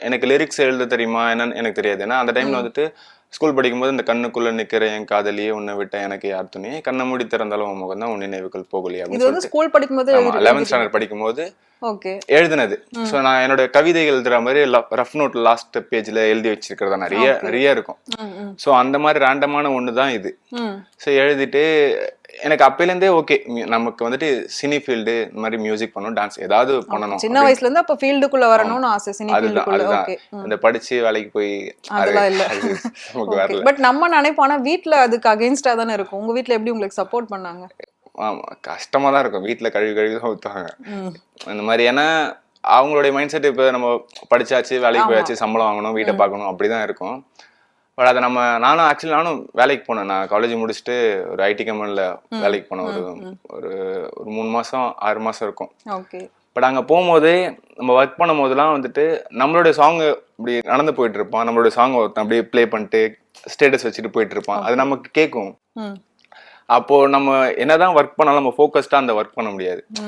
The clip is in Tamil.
எனக்கு லிரிக்ஸ் எழுத தெரியுமா என்னன்னு எனக்கு தெரியாது. ஏன்னா அந்த டைம்ல வந்துட்டு ஸ்கூல் படிக்கும்போது இந்த கண்ணுக்குள்ள நிக்கிற என் காதலியே உன்னை விட்ட எனக்கு யார் துணை கண்ணை மூடி திறந்தாலும் உன் முகம் தான் உன் நினைவுகள் போகலையே இது அப்படின்னு வந்து சொல்லிட்டு ஸ்கூல் படிக்கும்போது ஆமா 11th ஸ்டாண்டர்ட் படிக்கும்போது ஓகே எழுதுனது. ஸோ நான் என்னோட கவிதை எழுதுற மாதிரி ரஃப் நோட் லாஸ்ட் பேஜ்ல எழுதி வச்சிருக்கிறதா நிறைய இருக்கும். ஸோ அந்த மாதிரி ரேண்டமான ஒன்று தான் இது. ஸோ எழுதிட்டு எனக்கு அப்பையிலேருந்தே ஓகே நமக்கு வந்துட்டு சினி ஃபீல்டு இந்த மாதிரி மியூசிக் பண்ணணும், டான்ஸ் ஏதாவது பண்ணணும். சின்ன வயசுல இருந்து அப்ப ஃபீல்டுக்குள்ள வரணும்னு ஆசை, சினி ஃபீல்டுக்குள்ள. ஓகே, இந்த படிச்சு வேலைக்கு போய் அதெல்லாம் இல்ல. நமக்கு வரல. பட் நம்ம நினைப்போம், ஆனா வீட்ல அதுக்கு அகைன்ஸ்டா தானே இருக்கும். உங்க வீட்ல எப்படி உங்களுக்கு சப்போர்ட் பண்ணாங்க? ஆமா கஷ்டமா தான் இருக்கும். வீட்டுல கழுவி தான் ஊத்துவாங்க இந்த மாதிரி. ஏன்னா அவங்களுடைய மைண்ட் செட் இப்போ நம்ம படிச்சாச்சு, வேலைக்கு போயாச்சு, சம்பளம் வாங்கணும், வீட்டை பார்க்கணும், அப்படிதான் இருக்கும். பட் அதை நானும் வேலைக்கு போனேன். நான் காலேஜ் முடிச்சுட்டு ஒரு ஐடி கம்பெனில வேலைக்கு போனேன். ஒரு 3 மாசம் 6 மாசம் இருக்கும். பட் அங்கே போகும்போதே நம்ம ஒர்க் பண்ணும் போதெல்லாம் வந்துட்டு நம்மளுடைய சாங் இப்படி நடந்து போயிட்டு இருப்பான். நம்மளுடைய சாங் ஒருத்தன் அப்படியே ப்ளே பண்ணிட்டு ஸ்டேட்டஸ் வச்சுட்டு போயிட்டு இருப்பான். அது நமக்கு கேட்கும். அப்போ நம்ம என்னதான் ஒர்க் பண்ணாலும் நம்ம ஃபோக்கஸ்டா அந்த ஒர்க் பண்ண முடியாது.